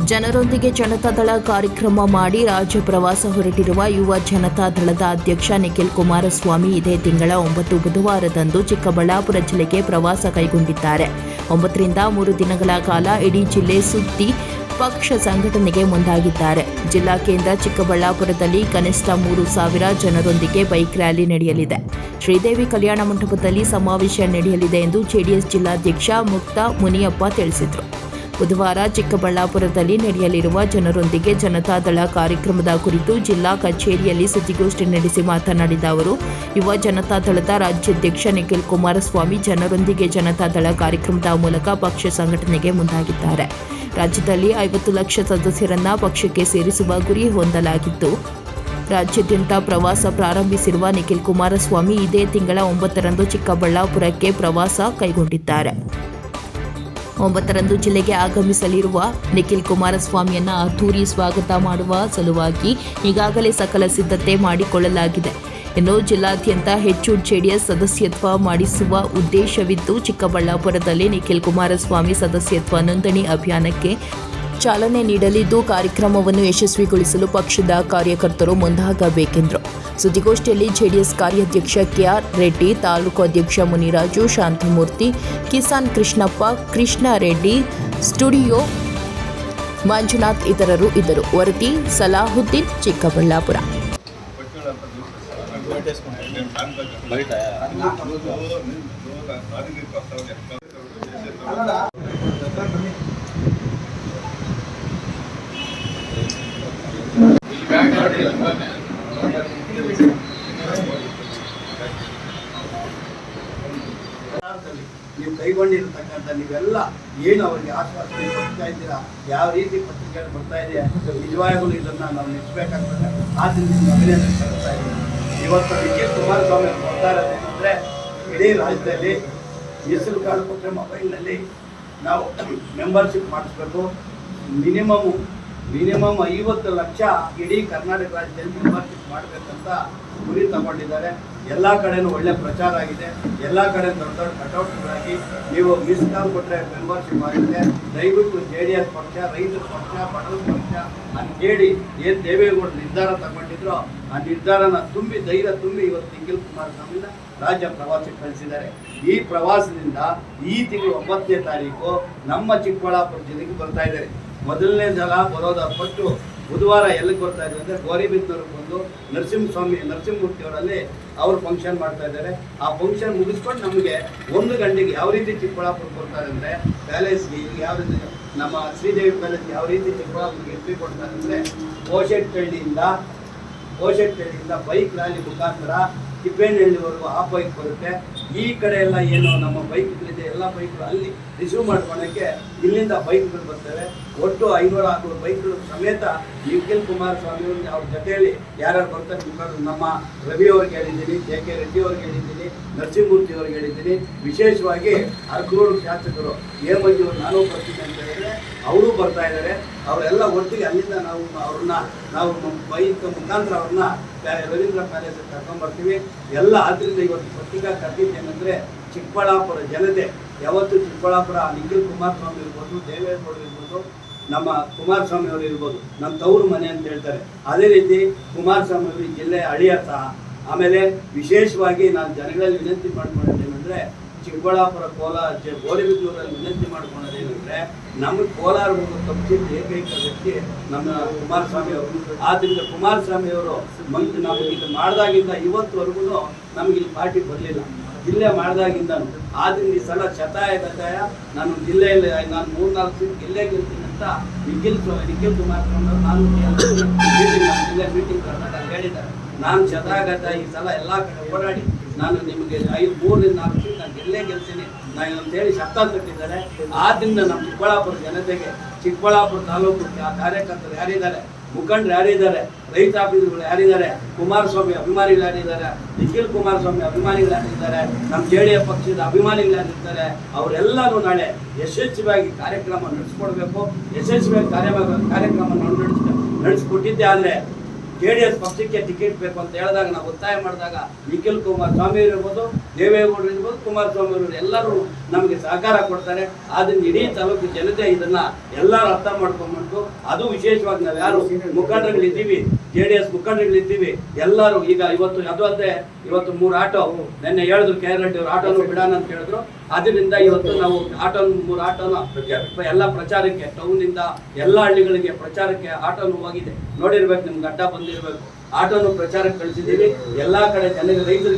ಜನರೊಂದಿಗೆ ಜನತಾದಳ ಕಾರ್ಯಕ್ರಮ ಮಾಡಿ ರಾಜ್ಯ ಪ್ರವಾಸ ಹೊರಟಿರುವ ಯುವ ಜನತಾದಳದ ಅಧ್ಯಕ್ಷ ನಿಖಿಲ್ ಕುಮಾರಸ್ವಾಮಿ ಇದೇ ತಿಂಗಳ 9 ಬುಧವಾರದಂದು ಚಿಕ್ಕಬಳ್ಳಾಪುರ ಜಿಲ್ಲೆಗೆ ಪ್ರವಾಸ ಕೈಗೊಂಡಿದ್ದಾರೆ. 9 ರಿಂದ 3 ದಿನಗಳ ಕಾಲ ಇಡೀ ಜಿಲ್ಲೆ ಸುತ್ತಿ ಪಕ್ಷ ಸಂಘಟನೆಗೆ ಮುಂದಾಗಿದ್ದಾರೆ. ಜಿಲ್ಲಾ ಕೇಂದ್ರ ಚಿಕ್ಕಬಳ್ಳಾಪುರದಲ್ಲಿ ಕನಿಷ್ಠ 3,000 ಜನರೊಂದಿಗೆ ಬೈಕ್ ರ್ಯಾಲಿ ನಡೆಯಲಿದೆ. ಶ್ರೀದೇವಿ ಕಲ್ಯಾಣ ಮಂಟಪದಲ್ಲಿ ಸಮಾವೇಶ ನಡೆಯಲಿದೆ ಎಂದು ಜೆಡಿಎಸ್ ಜಿಲ್ಲಾಧ್ಯಕ್ಷ ಮುಕ್ತಾ ಮುನಿಯಪ್ಪ ತಿಳಿಸಿದರು. ಬುಧವಾರ ಚಿಕ್ಕಬಳ್ಳಾಪುರದಲ್ಲಿ ನಡೆಯಲಿರುವ ಜನರೊಂದಿಗೆ ಜನತಾದಳ ಕಾರ್ಯಕ್ರಮದ ಕುರಿತು ಜಿಲ್ಲಾ ಕಚೇರಿಯಲ್ಲಿ ಸುದ್ದಿಗೋಷ್ಠಿ ನಡೆಸಿ ಮಾತನಾಡಿದ ಅವರು, ಯುವ ಜನತಾದಳದ ರಾಜ್ಯಾಧ್ಯಕ್ಷ ನಿಖಿಲ್ ಕುಮಾರಸ್ವಾಮಿ ಜನರೊಂದಿಗೆ ಜನತಾದಳ ಕಾರ್ಯಕ್ರಮದ ಮೂಲಕ ಪಕ್ಷ ಸಂಘಟನೆಗೆ ಮುಂದಾಗಿದ್ದಾರೆ. ರಾಜ್ಯದಲ್ಲಿ 50 ಲಕ್ಷ ಸದಸ್ಯರನ್ನ ಪಕ್ಷಕ್ಕೆ ಸೇರಿಸುವ ಗುರಿ ಹೊಂದಲಾಗಿದ್ದು, ರಾಜ್ಯಾದ್ಯಂತ ಪ್ರವಾಸ ಪ್ರಾರಂಭಿಸಿರುವ ನಿಖಿಲ್ ಕುಮಾರಸ್ವಾಮಿ ಇದೇ ತಿಂಗಳ 9ರಂದು ಚಿಕ್ಕಬಳ್ಳಾಪುರಕ್ಕೆ ಪ್ರವಾಸ ಕೈಗೊಂಡಿದ್ದಾರೆ. 9ರಂದು ಜಿಲ್ಲೆಗೆ ಆಗಮಿಸಲಿರುವ ನಿಖಿಲ್ ಕುಮಾರಸ್ವಾಮಿಯನ್ನ ಅದ್ದೂರಿ ಸ್ವಾಗತ ಮಾಡುವ ಸಲುವಾಗಿ ಈಗಾಗಲೇ ಸಕಲ ಸಿದ್ಧತೆ ಮಾಡಿಕೊಳ್ಳಲಾಗಿದೆ. ಇನ್ನು ಜಿಲ್ಲಾದ್ಯಂತ ಹೆಚ್ಚು ಜೆಡಿಎಸ್ ಸದಸ್ಯತ್ವ ಮಾಡಿಸುವ ಉದ್ದೇಶವಿದ್ದು, ಚಿಕ್ಕಬಳ್ಳಾಪುರದಲ್ಲಿ ನಿಖಿಲ್ ಕುಮಾರಸ್ವಾಮಿ ಸದಸ್ಯತ್ವ ನೋಂದಣಿ ಅಭಿಯಾನಕ್ಕೆ ಚಾಲನೆ ನೀಡಲಿದ್ದು, ಕಾರ್ಯಕ್ರಮವನ್ನು ಯಶಸ್ವಿಗೊಳಿಸಲು ಪಕ್ಷದ ಕಾರ್ಯಕರ್ತರು ಮುಂದಾಗಬೇಕೆಂದರು. ಸುದ್ದಿಗೋಷ್ಠಿಯಲ್ಲಿ ಜೆಡಿಎಸ್ ಕಾರ್ಯಾಧ್ಯಕ್ಷ ಕೆಆರ್ ರೆಡ್ಡಿ, ತಾಲೂಕು ಅಧ್ಯಕ್ಷ ಮುನಿರಾಜು, ಶಾಂತಮೂರ್ತಿ, ಕಿಸಾನ್ ಕೃಷ್ಣಪ್ಪ, ಕೃಷ್ಣ ರೆಡ್ಡಿ, ಸ್ಟುಡಿಯೋ ಮಂಜುನಾಥ್ ಇತರರು ಇದ್ದರು. ವರದಿ ಸಲಾಹುದ್ದೀನ್, ಚಿಕ್ಕಬಳ್ಳಾಪುರ. ನೀವು ಕೈಗೊಂಡಿರತಕ್ಕಂಥ ನೀವೆಲ್ಲ ಏನು ಅವರಿಗೆ ಆಶ್ವಾಸನೆ ಕೊಡ್ತಾ ಇದ್ದೀರಾ, ಯಾವ ರೀತಿ ಪತ್ರಿಕೆಗಳು ಬರ್ತಾ ಇದೆ, ನಿಜವಾಗಲೂ ಇದನ್ನು ನಾವು ನಿಲ್ಲಿಸಬೇಕಾಗ್ತದೆ. ಆದ್ದರಿಂದ ಅಭಿನಂದನೆ ಸಲ್ಲಿಸ್ತಾ ಇದ್ದೀವಿ. ಇವತ್ತು ನಿಖಿಲ್ ಕುಮಾರಸ್ವಾಮಿ ಬರ್ತಾ ಇರೋದೇನೆಂದರೆ, ಇಡೀ ರಾಜ್ಯದಲ್ಲಿ ಹೆಸರು ಕಾರ್ಡು ಕೊಟ್ಟರೆ ಮೊಬೈಲ್ನಲ್ಲಿ ನಾವು ಮೆಂಬರ್ಶಿಪ್ ಮಾಡಿಸ್ಬೇಕು. ಮಿನಿಮಮ್ 50 ಲಕ್ಷ ಇಡೀ ಕರ್ನಾಟಕ ರಾಜ್ಯದಲ್ಲಿ ಮೆಂಬರ್ಶಿಪ್ ಮಾಡಬೇಕಂತ ಗುರಿ ತಗೊಂಡಿದ್ದಾರೆ. ಎಲ್ಲ ಕಡೆನೂ ಒಳ್ಳೆ ಪ್ರಚಾರ ಆಗಿದೆ. ಎಲ್ಲ ಕಡೆ ದೊಡ್ಡ ದೊಡ್ಡ ಕಟೌಟ್ಗಳಾಗಿ ನೀವು ಮಿಸ್ ಕಾಲ್ ಕೊಟ್ಟರೆ ಮೆಂಬರ್ಶಿಪ್ ಆಗಿದೆ. ದಯವಿಟ್ಟು JDS ಪಕ್ಷ, ರೈತರ ಪಕ್ಷ, ಬಡವರ ಪಕ್ಷ ಅಂತೇಳಿ ಏನು ದೇವೇಗೌಡರು ನಿರ್ಧಾರ ತಗೊಂಡಿದ್ರು, ಆ ನಿರ್ಧಾರನ ಧೈರ್ಯ ತುಂಬಿ ಇವತ್ತು ನಿಖಿಲ್ ಕುಮಾರಸ್ವಾಮಿನ ರಾಜ್ಯ ಪ್ರವಾಸಕ್ಕೆ ಕಳಿಸಿದ್ದಾರೆ. ಈ ಪ್ರವಾಸದಿಂದ ಈ ತಿಂಗಳು 9ನೇ ತಾರೀಕು ನಮ್ಮ ಚಿಕ್ಕಬಳ್ಳಾಪುರ ಜಿಲ್ಲೆಗೆ ಬರ್ತಾ ಇದ್ದಾರೆ. ಮೊದಲನೇ ಸಲ ಬರೋದು ಪಟ್ಟು ಬುಧವಾರ ಎಲ್ಲಿಗೆ ಬರ್ತಾ ಇದ್ದಾರೆ ಅಂದರೆ, ಗೌರಿಬಿದನೂರಿಗೆ ಬಂದು ನರಸಿಂಹಮೂರ್ತಿ ಅವರಲ್ಲಿ ಅವರು ಫಂಕ್ಷನ್ ಮಾಡ್ತಾ ಇದ್ದಾರೆ. ಆ ಫಂಕ್ಷನ್ ಮುಗಿಸ್ಕೊಂಡು ನಮಗೆ 1 ಗಂಟೆಗೆ ಯಾವ ರೀತಿ ಚಿಕ್ಕಬಳ್ಳಾಪುರಕ್ಕೆ ಬರ್ತಾರೆ ಅಂದರೆ, ಪ್ಯಾಲೇಸ್ಗೆ ಯಾವ ರೀತಿ ನಮ್ಮ ಶ್ರೀದೇವಿ ಪ್ಯಾಲೇಸ್ಗೆ ಯಾವ ರೀತಿ ಚಿಕ್ಕಬಳ್ಳಾಪುರಕ್ಕೆ ಎಂಟ್ರಿ ಕೊಡ್ತಾರೆ ಅಂದರೆ, ಕೋಶೆಟ್ಟಹಳ್ಳಿಯಿಂದ ಬೈಕ್ ರ್ಯಾಲಿ ಮುಖಾಂತರ ತಿಪ್ಪೇನಹಳ್ಳಿವರೆಗೂ ಆ ಬೈಕ್ ಬರುತ್ತೆ. ಈ ಕಡೆ ಎಲ್ಲ ಏನು ನಮ್ಮ ಬೈಕ್ಗಳಿದೆ, ಎಲ್ಲ ಬೈಕ್ಗಳು ಅಲ್ಲಿ ರಿಸೀವ್ ಮಾಡ್ಕೊಳ್ಳೋಕ್ಕೆ ಇಲ್ಲಿಂದ ಬೈಕ್ಗಳು ಬರ್ತವೆ. ಒಟ್ಟು 500 ಬೈಕ್ಗಳು ಸಮೇತ ನಿಖಿಲ್ ಕುಮಾರಸ್ವಾಮಿ ಅವ್ರ ಜೊತೆಯಲ್ಲಿ ಯಾರ್ಯಾರು ಬರ್ತಾರೆ, ನಮ್ಮ ರವಿ ಅವ್ರಿಗೆ ಹೇಳಿದ್ದೀನಿ, JK ರೆಡ್ಡಿ ಅವ್ರಿಗೆ ಹೇಳಿದ್ದೀನಿ, ನರಸಿಂಹಮೂರ್ತಿ ಅವ್ರಿಗೆ ಹೇಳಿದ್ದೀನಿ. ವಿಶೇಷವಾಗಿ ಅರ್ಕೂರು ಶಾಸಕರು ಮಂಜು ನಾನು ಬರ್ತೀನಿ ಅಂತ ಹೇಳಿದ್ರೆ ಅವರು ಬರ್ತಾ ಇದ್ದಾರೆ. ಅವರೆಲ್ಲ ಒಟ್ಟಿಗೆ ಅಲ್ಲಿಂದ ನಾವು ಬೈಕ್ ಮುಖಾಂತರ ಅವ್ರನ್ನ ರವೀಂದ್ರ ಪ್ಯಾಲೇಸ್ ಕರ್ಕೊಂಡ್ಬರ್ತೀವಿ. ಎಲ್ಲ ಆದ್ದರಿಂದ ಇವತ್ತು ಪತ್ರಿಕಾ ಕರೆದಿದ್ದೇನೆಂದರೆ, ಚಿಕ್ಕಬಳ್ಳಾಪುರ ಜನತೆ ಯಾವತ್ತು ಚಿಕ್ಕಬಳ್ಳಾಪುರ ನಿಖಿಲ್ ಕುಮಾರಸ್ವಾಮಿ ಇರ್ಬೋದು, ದೇವೇಗೌಡರು ಇರ್ಬೋದು, ನಮ್ಮ ಕುಮಾರಸ್ವಾಮಿ ಅವರು ಇರ್ಬೋದು, ನಮ್ಮ ತವರು ಮನೆ ಅಂತ ಹೇಳ್ತಾರೆ. ಅದೇ ರೀತಿ ಕುಮಾರಸ್ವಾಮಿ ಅವರು ಈ ಜಿಲ್ಲೆ ಅಳಿಯ ಸಹ. ಆಮೇಲೆ ವಿಶೇಷವಾಗಿ ನಾನು ಜನಗಳಲ್ಲಿ ವಿನಂತಿ ಮಾಡ್ಕೊಳ್ಳೋದೇನೆಂದರೆ, ಚಿಕ್ಕಬಳ್ಳಾಪುರ, ಕೋಲಾರ, ಗೌರಿಬಿದನೂರಲ್ಲಿ ವಿನಂತಿ ಮಾಡ್ಕೊಳ್ಳೋದೇನೆಂದರೆ, ನಮಗೆ ಕೋಲಾರ ತಪ್ಪಿಸಿದ ಏಕೈಕ ವ್ಯಕ್ತಿ ನಮ್ಮ ಕುಮಾರಸ್ವಾಮಿ ಅವರು. ಆದ್ದರಿಂದ ಕುಮಾರಸ್ವಾಮಿ ಅವರು ನಮಗೆ ಇದು ಮಾಡಿದಾಗಿಂದ ಇವತ್ತುವರೆಗೂ ನಮಗೆ ಇಲ್ಲಿ ಪಾರ್ಟಿ ಬರಲಿಲ್ಲ, ಜಿಲ್ಲೆ ಮಾಡಿದಾಗಿಂದನು. ಆದ್ದರಿಂದ ಈ ಸಲ ಶತಾಯ ನಾನು ಜಿಲ್ಲೆಯಲ್ಲಿ 3-4 ಸೀಟ್ ಜಿಲ್ಲೆ ಗೆಲ್ತೀನಿ ಅಂತ ನಿಖಿಲ್ ಕುಮಾರಸ್ವಾಮಿ ಅವರು ನಾನು ಜಿಲ್ಲೆ ಮೀಟಿಂಗ್ ಕರ್ನಾಟಕ ಹೇಳಿದ್ದಾರೆ. ನಾನು ಶತಾಗತ ಈ ಸಲ ಎಲ್ಲ ಕಡೆ ಓಡಾಡಿ ನಾನು ನಿಮಗೆ 3-4 ಸೀಟ್ ನಾನು ಗೆಲ್ಲೇ ಗೆಲ್ತೀನಿ ನಾನು ಅಂತೇಳಿ ಶಬ್ದ ತಟ್ಟಿದ್ದಾರೆ. ಆದ್ದರಿಂದ ನಮ್ಮ ಚಿಕ್ಕಬಳ್ಳಾಪುರ ಜನತೆಗೆ, ಚಿಕ್ಕಬಳ್ಳಾಪುರ ತಾಲೂಕು ಕಾರ್ಯಕರ್ತರು ಯಾರಿದ್ದಾರೆ, ಮುಖಂಡರು ಯಾರಿದ್ದಾರೆ, ರೈತಾಪಿಗಳು ಯಾರಿದ್ದಾರೆ, ಕುಮಾರಸ್ವಾಮಿ ಅಭಿಮಾನಿಗಳು ಯಾರಿದ್ದಾರೆ, ನಿಖಿಲ್ ಕುಮಾರಸ್ವಾಮಿ ಅಭಿಮಾನಿಗಳು ಯಾರಿದ್ದಾರೆ, ನಮ್ಮ JDS ಪಕ್ಷದ ಅಭಿಮಾನಿಗಳು ಯಾರಿರ್ತಾರೆ, ಅವರೆಲ್ಲರೂ ನಾಳೆ ಯಶಸ್ವಿಯಾಗಿ ಕಾರ್ಯಕ್ರಮ ನಡೆಸ್ಕೊಡ್ಬೇಕು. ಯಶಸ್ವಿಯಾಗಿ ಕಾರ್ಯಕ್ರಮ ನಡೆಸಿಕೊಟ್ಟಿದ್ದೆ ಆದರೆ JDS ಪಕ್ಷಕ್ಕೆ ಟಿಕೆಟ್ ಬೇಕು ಅಂತ ಹೇಳಿದಾಗ ನಾವು ಒತ್ತಾಯ ಮಾಡಿದಾಗ ನಿಖಿಲ್ ಕುಮಾರಸ್ವಾಮಿ ಇರ್ಬೋದು, ದೇವೇಗೌಡರು ಇರ್ಬೋದು, ಕುಮಾರಸ್ವಾಮಿ ಅವರು ಎಲ್ಲರೂ ನಮಗೆ ಸಹಕಾರ ಕೊಡ್ತಾರೆ. ಆದ್ರಿಂದ ಇಡೀ ತಾಲೂಕು ಜನತೆ ಇದನ್ನ ಎಲ್ಲರೂ ಅರ್ಥ ಮಾಡ್ಕೊಂಡ್ಬಿಟ್ಟು, ಅದು ವಿಶೇಷವಾಗಿ ನಾವು ಯಾರು ಮುಖಂಡರುಗಳಿದ್ದೀವಿ, JDS ಮುಖಂಡರುಗಳಿದ್ದೀವಿ ಎಲ್ಲರೂ ಈಗ ಇವತ್ತು ಅದು ಅಲ್ಲದೆ ಇವತ್ತು 3 ಆಟೋ ನೆನ್ನೆ ಹೇಳಿದ್ರು ಕೆ ಆರ್ ರೆಡ್ಡಿ ಅವರು ಆಟೋನು ಬಿಡೋಣ ಅಂತ ಹೇಳಿದ್ರು. ಅದರಿಂದ ಇವತ್ತು ನಾವು 3 ಆಟೋನ ಎಲ್ಲ ಪ್ರಚಾರಕ್ಕೆ ಟೌನಿಂದ ಎಲ್ಲ ಹಳ್ಳಿಗಳಿಗೆ ಪ್ರಚಾರಕ್ಕೆ ಆಟೋನು ಹೋಗಿದೆ. ನೋಡಿರ್ಬೇಕು, ನಿಮ್ಗೆ ಅಡ್ಡ ಬಂದಿರ್ಬೇಕು. ಆಟೋನು ಪ್ರಚಾರಕ್ಕೆ ಕಳಿಸಿದ್ದೀವಿ. ಎಲ್ಲಾ ಕಡೆ ಜನರಿಗೆ ರೈತರಿಗೆ